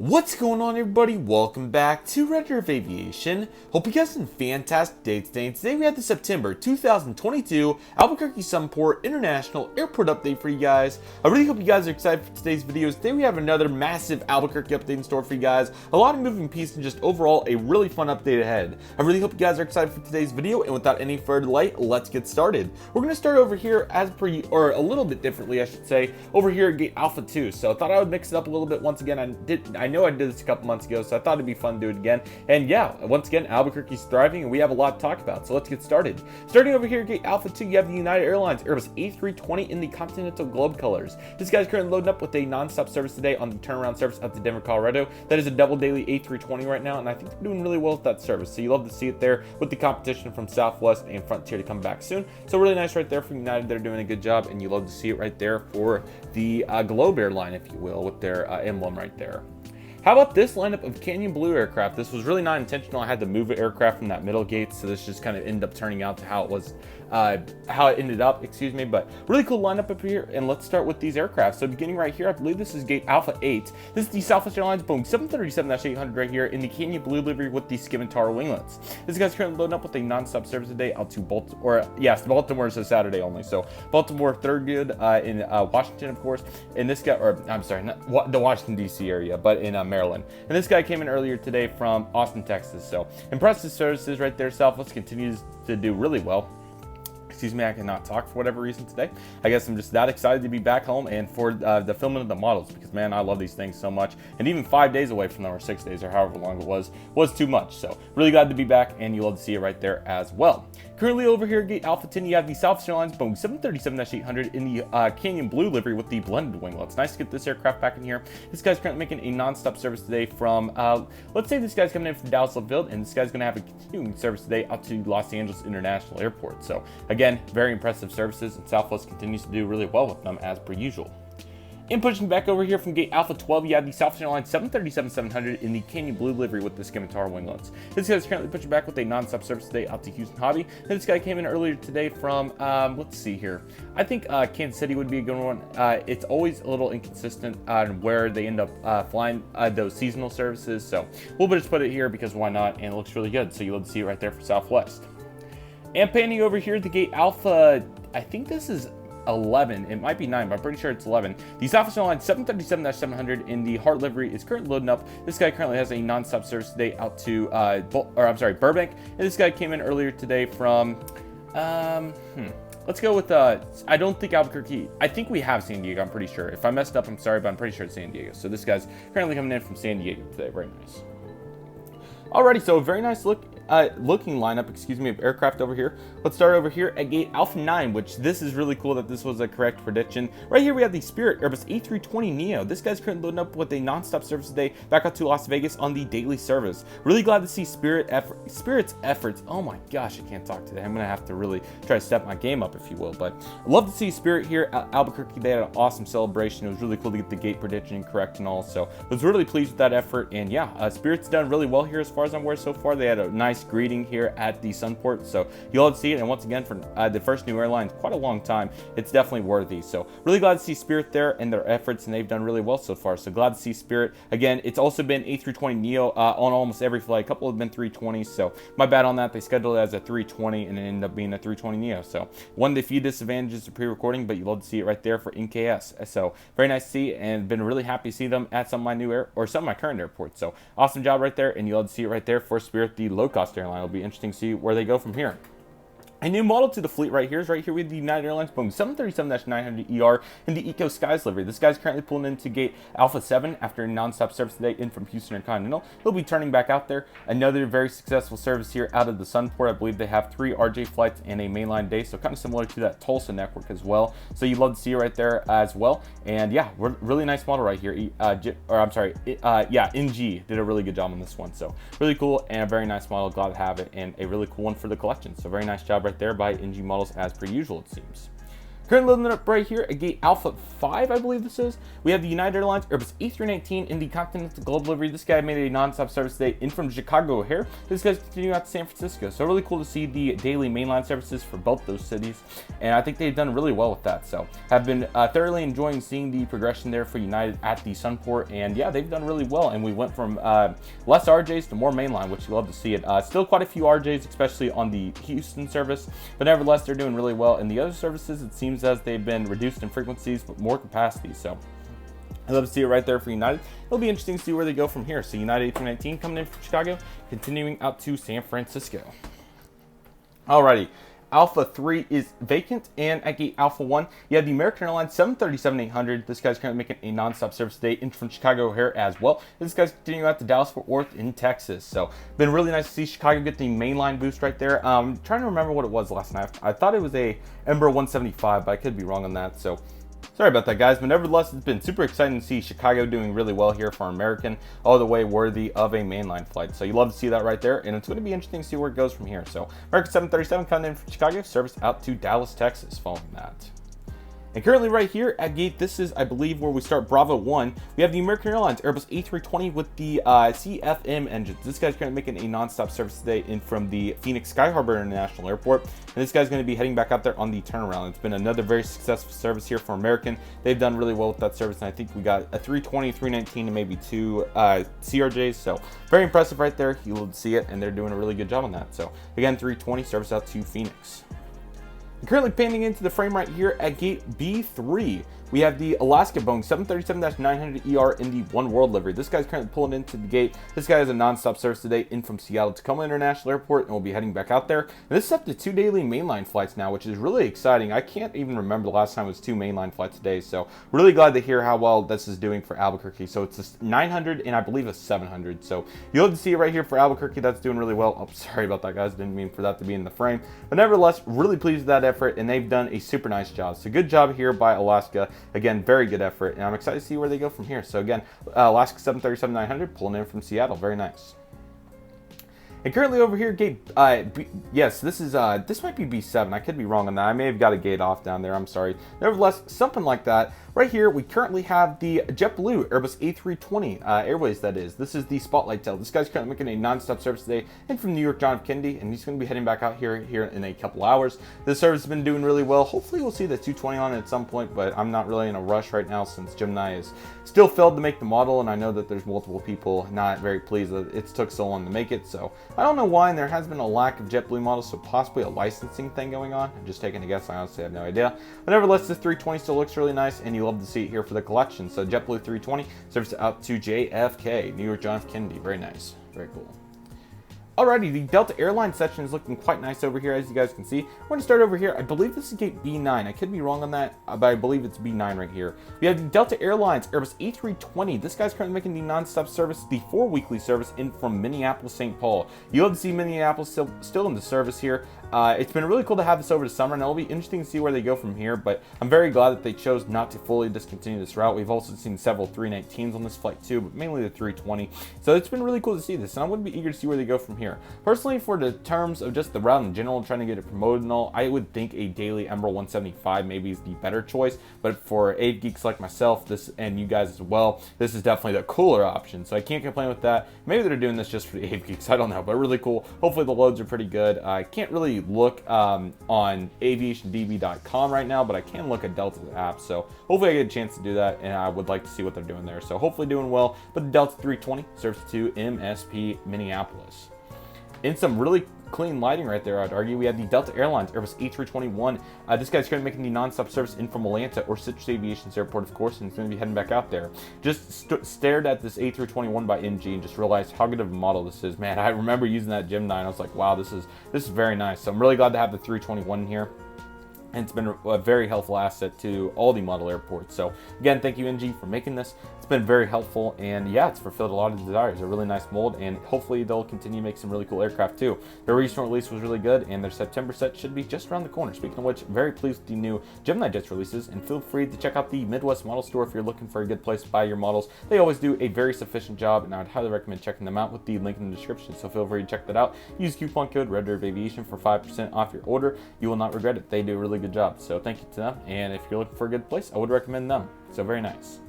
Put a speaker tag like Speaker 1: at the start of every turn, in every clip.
Speaker 1: What's going on, everybody? Welcome back to Redriveraviation. Hope you guys had a fantastic day today. Today we have the September 2022 Albuquerque Sunport International Airport update for you guys. I really hope you guys are excited for today's videos. Today we have another massive Albuquerque update in store for you guys. A lot of moving pieces and just overall a really fun update ahead. I really hope you guys are excited for today's video, and without any further delay, let's get started. We're going to start over here as per, or a little bit differently I should say, over here at Gate Alpha 2. So I thought I would mix it up a little bit once again. I know I did this a couple months ago, so I thought it'd be fun to do it again. And yeah, once again, Albuquerque's thriving and we have a lot to talk about, so let's get started. Starting over here at Gate Alpha 2, you have the United Airlines Airbus A320 in the Continental Globe colors. This guy's currently loading up with a non-stop service today on the turnaround service up to Denver, Colorado. That is a double daily A320 right now, and I think they're doing really well with that service, so you love to see it there with the competition from Southwest and Frontier to come back soon. So really nice right there for United. They're doing a good job, and you love to see it right there for the Globe airline, if you will, with their emblem right there. How about this lineup of Canyon Blue aircraft? This was really not intentional. I had to move an aircraft from that middle gate, so this just kind of ended up turning out to how it was, how it ended up, excuse me. But really cool lineup up here, and let's start with these aircraft. So beginning right here, I believe this is Gate Alpha 8. This is the Southwest Airlines Boeing 737-800 right here in the Canyon Blue livery with the Scimitar winglets. This guy's currently loading up with a non-stop service today out to Baltimore, or yes, Baltimore is a Saturday only. So Baltimore, Thurgood in Washington, of course, and this guy, or I'm sorry, not the Washington D.C. area, but in Maryland. And this guy came in earlier today from Austin, Texas. So impressive services right there. Southwest continues to do really well. Excuse me, I cannot talk for whatever reason today. I guess I'm just that excited to be back home and for the filming of the models, because man, I love these things so much. And even 5 days away from them, or 6 days, or however long it was too much. So really glad to be back, and you love to see it right there as well. Currently over here at Gate Alpha 10, you have the Southwest Airlines Boeing 737-800 in the Canyon Blue livery with the blended winglets. Nice to get this aircraft back in here. This guy's currently making a non-stop service today from, let's say this guy's coming in from Dallas Love Field, and this guy's going to have a continuing service today out to Los Angeles International Airport. So again, very impressive services, and Southwest continues to do really well with them as per usual. And pushing back over here from Gate Alpha 12, you have the Southwest Airlines 737-700 in the Canyon Blue livery with the Scimitar winglets. This guy's currently pushing back with a non-stop service today out to Houston Hobby. And this guy came in earlier today from, let's see here. I think Kansas City would be a good one. It's always a little inconsistent on where they end up flying those seasonal services. So we'll just put it here because why not? And it looks really good. So you'll see it right there for Southwest. And panning over here at the Gate Alpha, I think this is 11. It might be 9, but I'm pretty sure it's 11. The Southwest Airlines 737-700 in the Heart livery is currently loading up. This guy currently has a non-stop service today out to, Burbank. And this guy came in earlier today from, let's go with, I don't think Albuquerque. I think we have San Diego, I'm pretty sure. If I messed up, I'm sorry, but I'm pretty sure it's San Diego. So this guy's currently coming in from San Diego today. Very nice. Alrighty, so a very nice looking lineup, of aircraft over here. Let's start over here at Gate Alpha 9, which this is really cool that this was a correct prediction. Right here we have the Spirit Airbus A320 Neo. This guy's currently loading up with a non-stop service today back out to Las Vegas on the daily service. Really glad to see Spirit's efforts. Oh my gosh, I can't talk today. I'm gonna have to really try to step my game up, if you will. But I love to see Spirit here at Albuquerque. They had an awesome celebration. It was really cool to get the gate prediction correct and all. So I was really pleased with that effort. And yeah, Spirit's done really well here as far as I'm aware so far. They had a nice greeting here at the Sunport, so you'll all see it. And once again, for the first new airline in quite a long time, it's definitely worthy. So really glad to see Spirit there and their efforts, and they've done really well so far. So glad to see Spirit again. It's also been A320 Neo on almost every flight. A couple have been 320s, so my bad on that. They scheduled it as a 320 and it ended up being a 320 Neo. So one of the few disadvantages of pre-recording, but you love to see it right there for NKS. So very nice to see, and been really happy to see them at some of my new some of my current airports. So awesome job right there, and you love to see it right there for Spirit, the low-cost airline. It'll be interesting to see where they go from here. A new model to the fleet right here with the United Airlines Boeing 737-900ER in the Eco Skies livery. This guy's currently pulling into Gate Alpha 7 after a non-stop service today in from Houston or Continental. He'll be turning back out there. Another very successful service here out of the Sunport. I believe they have 3 RJ flights and a mainline day, so kind of similar to that Tulsa network as well. So you'd love to see it right there as well. And yeah, really nice model right here. NG did a really good job on this one. So really cool and a very nice model. Glad to have it, and a really cool one for the collection. So very nice job right there by NG Models as per usual, it seems. Currently loading up right here at gate Alpha 5, I believe this is. We have the United Airlines Airbus A319 in the Continental Global Delivery. This guy made a non-stop service today in from Chicago O'Hare. This guy's continuing out to San Francisco. So really cool to see the daily mainline services for both those cities. And I think they've done really well with that. So have been thoroughly enjoying seeing the progression there for United at the Sunport. And yeah, they've done really well. And we went from less RJs to more mainline, which you love to see it. Still quite a few RJs, especially on the Houston service. But nevertheless, they're doing really well. And the other services, it seems as they've been reduced in frequencies but more capacity. So I love to see it right there for United. It'll be interesting to see where they go from here. So United A319 coming in from Chicago, continuing out to San Francisco. Alrighty. Alpha 3 is vacant, and at gate Alpha 1, you have the American Airlines 737-800. This guy's currently making a non-stop service today in from Chicago O'Hare as well. This guy's continuing out to Dallas-Fort Worth in Texas. So, been really nice to see Chicago get the mainline boost right there. Trying to remember what it was last night. I thought it was a Embraer 175, but I could be wrong on that. So, sorry about that, guys, but nevertheless, it's been super exciting to see Chicago doing really well here for American, all the way worthy of a mainline flight. So you love to see that right there, and it's going to be interesting to see where it goes from here. So American 737 coming in from Chicago, service out to Dallas, Texas following that. And currently right here at gate, this is, I believe, where we start Bravo 1. We have the American Airlines Airbus A320 with the CFM engines. This guy's currently making a non-stop service today in from the Phoenix Sky Harbor International Airport. And this guy's going to be heading back out there on the turnaround. It's been another very successful service here for American. They've done really well with that service. And I think we got a 320, 319, and maybe 2 CRJs. So very impressive right there. You'll see it, and they're doing a really good job on that. So again, 320 service out to Phoenix. Currently panning into the frame right here at gate B3, we have the Alaska Boeing 737-900ER in the One World livery. This guy's currently pulling into the gate. This guy has a non-stop service today in from Seattle Tacoma International Airport, and we'll be heading back out there. And this is up to 2 daily mainline flights now, which is really exciting. I can't even remember the last time it was 2 mainline flights a day, so really glad to hear how well this is doing for Albuquerque. So it's a 900 and I believe a 700. So you'll have to see it right here for Albuquerque. That's doing really well. Oh, sorry about that, guys. Didn't mean for that to be in the frame. But nevertheless, really pleased with that effort, and they've done a super nice job. So good job here by Alaska. Again, very good effort, and I'm excited to see where they go from here. So again, Alaska 737-900 pulling in from Seattle. Very nice. And currently over here, gate, yes, this is, this might be B7. I could be wrong on that. I may have got a gate off down there. I'm sorry. Nevertheless, something like that. Right here, we currently have the JetBlue Airbus A320 Airways, that is. This is the Spotlight tail. This guy's currently making a non-stop service today and from New York John F. Kennedy, and he's going to be heading back out here in a couple hours. This service has been doing really well. Hopefully, we'll see the 220 on it at some point, but I'm not really in a rush right now since Gemini is still failed to make the model, and I know that there's multiple people not very pleased that it took so long to make it. So I don't know why, and there has been a lack of JetBlue models, so possibly a licensing thing going on. I'm just taking a guess. I honestly have no idea. But nevertheless, this 320 still looks really nice, and you love to see it here for the collection. So JetBlue 320 serves out to JFK, New York John F. Kennedy. Very nice. Very cool. Alrighty, the Delta Airlines section is looking quite nice over here, as you guys can see. We're going to start over here. I believe this is gate B9. I could be wrong on that, but I believe it's B9 right here. We have the Delta Airlines Airbus A320. This guy's currently making the non-stop service, the 4-weekly service in from Minneapolis, St. Paul. You'll have to see Minneapolis still in the service here. It's been really cool to have this over the summer, and it'll be interesting to see where they go from here, but I'm very glad that they chose not to fully discontinue this route. We've also seen several 319s on this flight too, but mainly the 320. So it's been really cool to see this, and I would be eager to see where they go from here. Personally, for the terms of just the route in general, trying to get it promoted and all, I would think a daily Embraer 175 maybe is the better choice, but for Ave geeks like myself, this and you guys as well, this is definitely the cooler option, so I can't complain with that. Maybe they're doing this just for the Ave geeks, I don't know, but really cool. Hopefully the loads are pretty good. I can't really look on aviationdb.com right now, but I can look at Delta's app, so hopefully I get a chance to do that, and I would like to see what they're doing there. So hopefully doing well, but the Delta 320 serves to MSP Minneapolis. In some really clean lighting right there, I'd argue, we have the Delta Airlines Airbus A321. This guy's currently making the non-stop service in from Atlanta or Citrus Aviation's airport, of course, and he's going to be heading back out there. Just stared at this A321 by MG and just realized how good of a model this is. Man, I remember using that Gemini, and I was like, wow, this is very nice. So I'm really glad to have the 321 here. And it's been a very helpful asset to all the model airports. So again, thank you, NG, for making this. It's been very helpful, and yeah, it's fulfilled a lot of desires. A really nice mold, and hopefully they'll continue to make some really cool aircraft too. Their recent release was really good, and their September set should be just around the corner. Speaking of which, very pleased with the new Gemini jets releases, and feel free to check out the Midwest Model Store if you're looking for a good place to buy your models. They always do a very sufficient job, and I would highly recommend checking them out with the link in the description, so feel free to check that out. Use coupon code Redriveraviation for 5% off your order. You will not regret it. They do a really good job, so thank you to them, and if you're looking for a good place, I would recommend them. So very nice.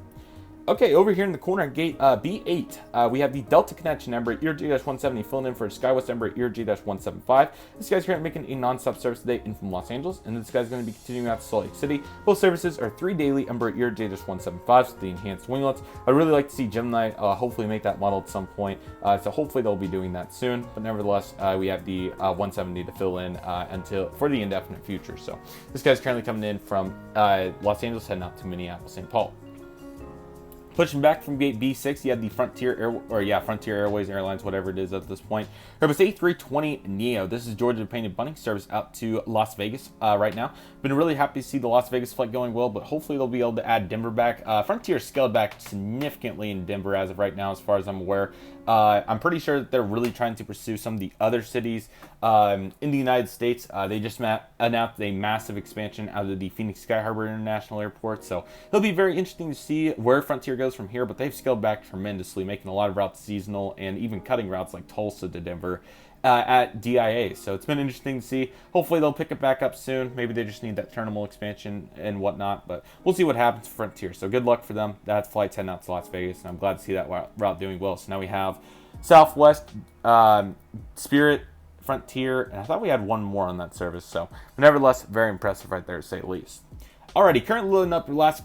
Speaker 1: Okay, over here in the corner, gate B8, we have the Delta connection number ERJ-170 filling in for SkyWest number ERJ-175. This guy's currently making a non-stop service today in from Los Angeles, and this guy's going to be continuing out to Salt Lake City. Both services are 3 daily number ERJ-175, so the enhanced winglets. I'd really like to see Gemini hopefully make that model at some point, so hopefully they'll be doing that soon. But nevertheless, we have the 170 to fill in for the indefinite future. So this guy's currently coming in from Los Angeles, heading out to Minneapolis, St. Paul. Pushing back from gate B6, you have the Frontier Airways, Airlines, whatever it is at this point. Airbus A320neo. This is Georgia Painted Bunny, service out to Las Vegas right now. Been really happy to see the Las Vegas flight going well, but hopefully they'll be able to add Denver back. Frontier scaled back significantly in Denver as of right now, as far as I'm aware. I'm pretty sure that they're really trying to pursue some of the other cities in the United States. They just announced a massive expansion out of the Phoenix Sky Harbor International Airport, so it'll be very interesting to see where Frontier goes from here, but they've scaled back tremendously, making a lot of routes seasonal and even cutting routes like Tulsa to Denver at DIA. So it's been interesting to see. Hopefully they'll pick it back up soon. Maybe they just need that terminal expansion and whatnot, but we'll see what happens to Frontier. So good luck for them. That's flight 10 out to Las Vegas, and I'm glad to see that route doing well. So now we have Southwest, Spirit, Frontier, and I thought we had one more on that service. So but nevertheless, very impressive right there, to say the least. Alrighty, currently loading up the last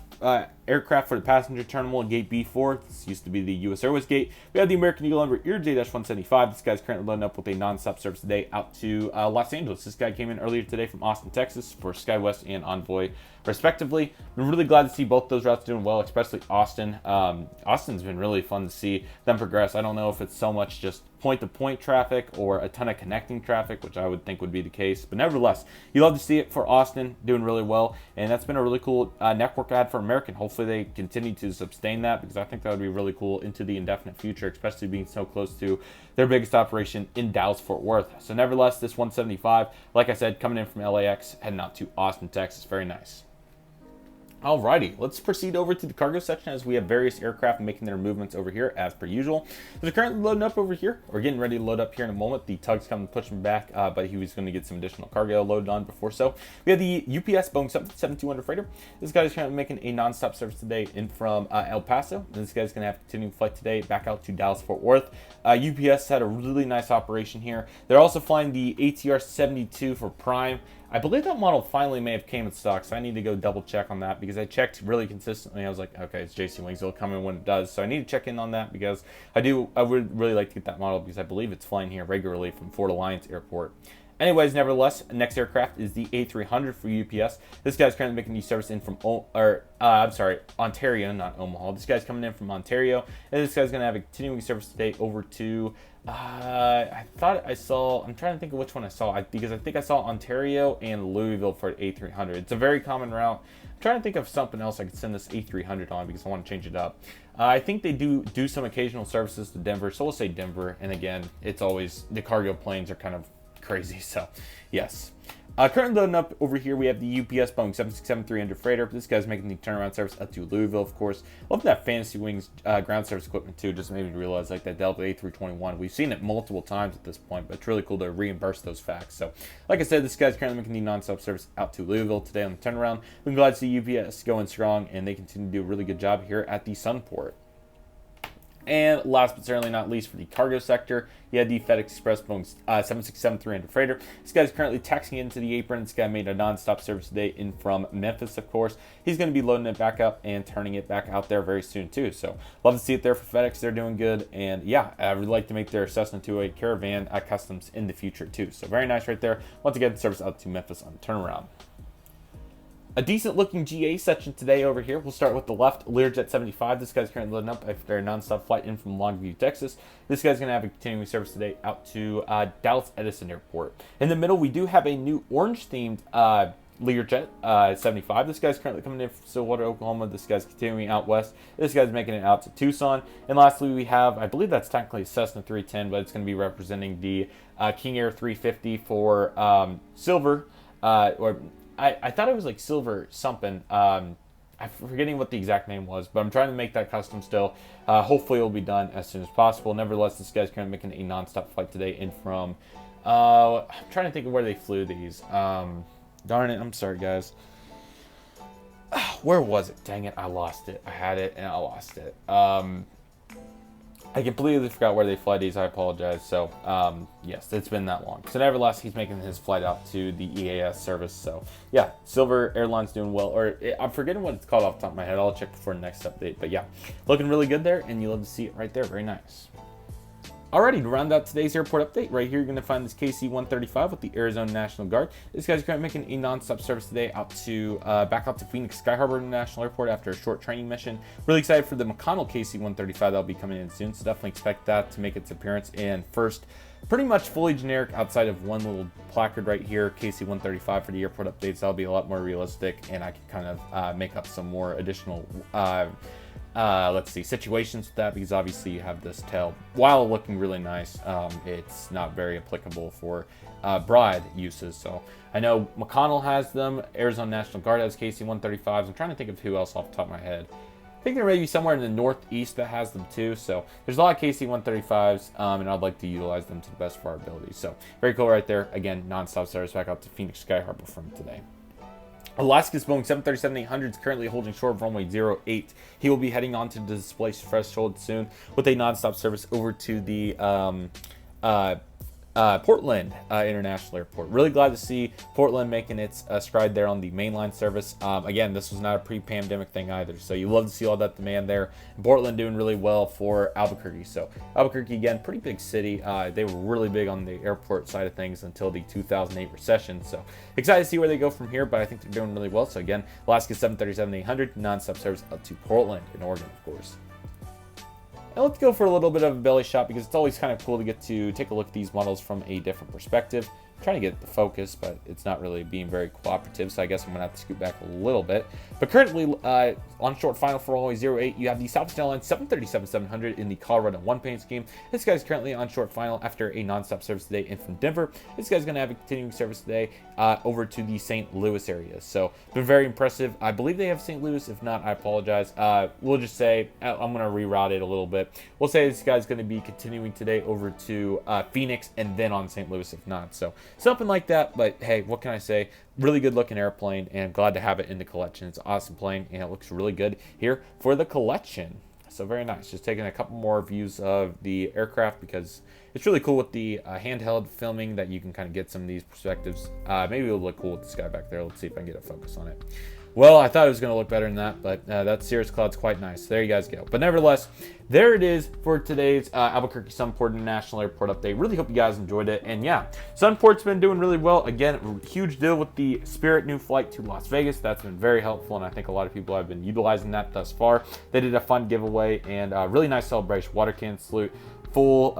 Speaker 1: aircraft for the passenger terminal in gate B4. This used to be the U.S. Airways gate. We have the American Eagle number ERJ-175. This guy's currently loading up with a non-stop service today out to Los Angeles. This guy came in earlier today from Austin, Texas for SkyWest and Envoy, respectively. I'm really glad to see both those routes doing well, especially Austin. Austin's been really fun to see them progress. I don't know if it's so much just point-to-point traffic or a ton of connecting traffic, which I would think would be the case. But nevertheless, you love to see it for Austin doing really well, and that's been a really cool network ad for American. Hopefully they continue to sustain that, because I think that would be really cool into the indefinite future, especially being so close to their biggest operation in Dallas-Fort Worth. So nevertheless, this 175, like I said, coming in from LAX, heading out to Austin, Texas. Very nice. Alrighty, let's proceed over to the cargo section as we have various aircraft making their movements over here as per usual. They're currently loading up over here. We're getting ready to load up here in a moment. The tug's coming to push him back, but he was going to get some additional cargo loaded on before. So we have the UPS Boeing 777-200 freighter. This guy's currently making a non-stop service today in from El Paso. And this guy's going to have a continuing flight today back out to Dallas-Fort Worth. UPS had a really nice operation here. They're also flying the ATR 72 for Prime. I believe that model finally may have came in stock, so I need to go double check on that, because I checked really consistently. I was like, okay, it's JC Wings, it'll come in when it does. So I need to check in on that, because I would really like to get that model, because I believe it's flying here regularly from Fort Alliance Airport. Anyways, nevertheless, next aircraft is the A300 for UPS. This guy's currently making the service in from Ontario, not Omaha. This guy's coming in from Ontario, and this guy's going to have a continuing service today over to I'm trying to think of which one I saw, because I think I saw Ontario and Louisville for A300. It's a very common route. I'm trying to think of something else I could send this A300 on, because I want to change it up. I think they do some occasional services to Denver, so we'll say Denver. And again, it's always, the cargo planes are kind of crazy, so yes. Currently loading up over here, we have the UPS Boeing 767-300 freighter. This guy's making the turnaround service up to Louisville, of course. Love that Fantasy Wings ground service equipment too. Just made me realize, like, that Delta A321. We've seen it multiple times at this point, but it's really cool to reimburse those facts. So, like I said, this guy's currently making the non-stop service out to Louisville today on the turnaround. We're glad to see UPS going strong, and they continue to do a really good job here at the Sunport. And last but certainly not least, for the cargo sector, you had the FedEx Express Boeing 767-300 freighter. This guy's currently taxiing into the apron. This guy made a non-stop service today in from Memphis, of course. He's going to be loading it back up and turning it back out there very soon too. So love to see it there for FedEx. They're doing good. And yeah, I would like to make their Cessna 208 Caravan customs in the future too. So very nice right there. Once again, service out to Memphis on the turnaround. A decent looking GA section today over here. We'll start with the left, Learjet 75. This guy's currently loading up after a non-stop flight in from Longview, Texas. This guy's going to have a continuing service today out to Dallas Edison Airport. In the middle, we do have a new orange-themed Learjet 75. This guy's currently coming in from Stillwater, Oklahoma. This guy's continuing out west. This guy's making it out to Tucson. And lastly, we have, I believe that's technically a Cessna 310, but it's going to be representing the King Air 350 for silver. Or I thought it was like silver something. I'm forgetting what the exact name was, but I'm trying to make that custom still. Hopefully it'll be done as soon as possible. Nevertheless, this guy's currently making a non-stop flight today in from... I'm trying to think of where they flew these. Darn it, I'm sorry, guys. Where was it? Dang it, I lost it. I had it, and I lost it. I completely forgot where they fly these. I apologize. So, yes, it's been that long. So, nevertheless, he's making his flight out to the EAS service. So, yeah, Silver Airline's doing well. Or, I'm forgetting what it's called off the top of my head. I'll check before the next update. But, yeah, looking really good there, and you love to see it right there. Very nice. Alrighty, to round out today's airport update, right here you're going to find this KC-135 with the Arizona National Guard. This guy's currently making a non-stop service today out to back out to Phoenix Sky Harbor International Airport after a short training mission. Really excited for the McConnell KC-135 that'll be coming in soon, so definitely expect that to make its appearance. And first, pretty much fully generic outside of one little placard right here, KC-135 for the airport updates. That'll be a lot more realistic, and I can kind of make up some more additional let's see, situations with that, because obviously you have this tail. While looking really nice, it's not very applicable for broad uses. So I know McConnell has them, Arizona National Guard has KC-135s. I'm trying to think of who else off the top of my head. I think there may be somewhere in the Northeast that has them too. So there's a lot of KC-135s, and I'd like to utilize them to the best of our ability. So very cool right there. Again, non-stop service back out to Phoenix Sky Harbor from today. Alaska's Boeing 737-800 is currently holding short of runway 08. He will be heading on to the displaced threshold soon with a non-stop service over to the Portland International Airport. Really glad to see Portland making its stride there on the mainline service. Again, this was not a pre-pandemic thing either, so you love to see all that demand there. And Portland doing really well for Albuquerque. So Albuquerque, again, pretty big city. They were really big on the airport side of things until the 2008 recession. So excited to see where they go from here, but I think they're doing really well. So again, Alaska 737-800 non-stop service up to Portland in Oregon, of course. And let's go for a little bit of a belly shot, because it's always kind of cool to get to take a look at these models from a different perspective. I'm trying to get the focus, but it's not really being very cooperative, so I guess I'm going to have to scoot back a little bit. But currently, on short final for runway 08, you have the Southwest Airlines 737-700 in the Colorado one-pane scheme. This guy's currently on short final after a non-stop service today in from Denver. This guy's going to have a continuing service today over to the St. Louis area. So, been very impressive. I believe they have St. Louis. If not, I apologize. We'll just say, I'm going to reroute it a little bit. We'll say this guy's going to be continuing today over to Phoenix and then on St. Louis if not. So, something like that. But, hey, what can I say? Really good looking airplane, and glad to have it in the collection. It's an awesome plane, and it looks really good here for the collection. So very nice. Just taking a couple more views of the aircraft, because it's really cool with the handheld filming that you can kind of get some of these perspectives. Maybe it'll look cool with this guy back there. Let's see if I can get a focus on it. Well, I thought it was going to look better than that, but that cirrus cloud's quite nice. There you guys go. But nevertheless, there it is for today's Albuquerque Sunport International Airport update. Really hope you guys enjoyed it. And yeah, Sunport's been doing really well. Again, huge deal with the Spirit new flight to Las Vegas. That's been very helpful, and I think a lot of people have been utilizing that thus far. They did a fun giveaway and a really nice celebration. Water cannon salute, full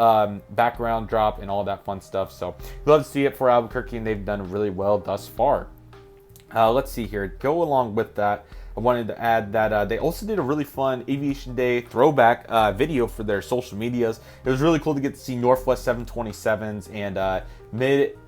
Speaker 1: background drop, and all that fun stuff. So love to see it for Albuquerque, and they've done really well thus far. Let's see here. Go along with that, I wanted to add that they also did a really fun Aviation Day throwback video for their social medias. It was really cool to get to see Northwest 727s and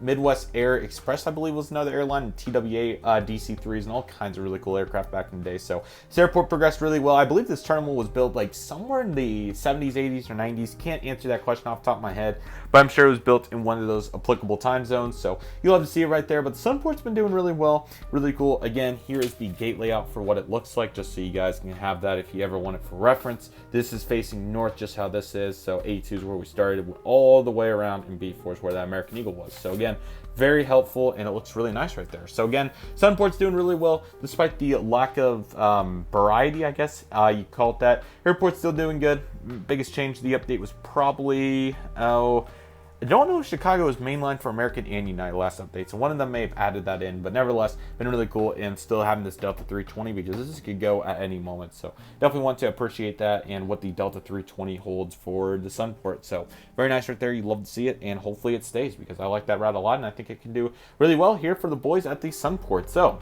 Speaker 1: Midwest Air Express, I believe, was another airline, and TWA DC-3s, and all kinds of really cool aircraft back in the day. So this airport progressed really well. I believe this terminal was built like somewhere in the 70s, 80s, or 90s. Can't answer that question off the top of my head, but I'm sure it was built in one of those applicable time zones. So you'll have to see it right there. But the Sunport's been doing really well, really cool. Again, here is the gate layout for what it looks like, just so you guys can have that if you ever want it for reference. This is facing north, just how this is. So A2 is where we started, went all the way around, and B4 is where that American Eagle was. So again, very helpful, and it looks really nice right there. So again, Sunport's doing really well despite the lack of variety, I guess you call it that. Airport's still doing good. Biggest change to the update was probably I don't know if Chicago is mainline for American and United last update, so one of them may have added that in, but nevertheless, been really cool, and still having this Delta 320 because this could go at any moment, so definitely want to appreciate that and what the Delta 320 holds for the Sunport. So very nice right there. You love to see it, and hopefully it stays because I like that route a lot, and I think it can do really well here for the boys at the Sunport. So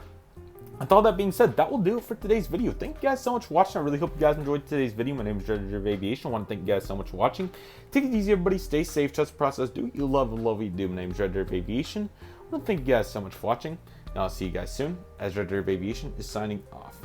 Speaker 1: with all that being said, that will do it for today's video. Thank you guys so much for watching. I really hope you guys enjoyed today's video. My name is Redriveraviation. I want to thank you guys so much for watching. Take it easy, everybody. Stay safe. Trust the process. Do what you love and love what you do. My name is Redriveraviation. I want to thank you guys so much for watching, and I'll see you guys soon as Redriveraviation is signing off.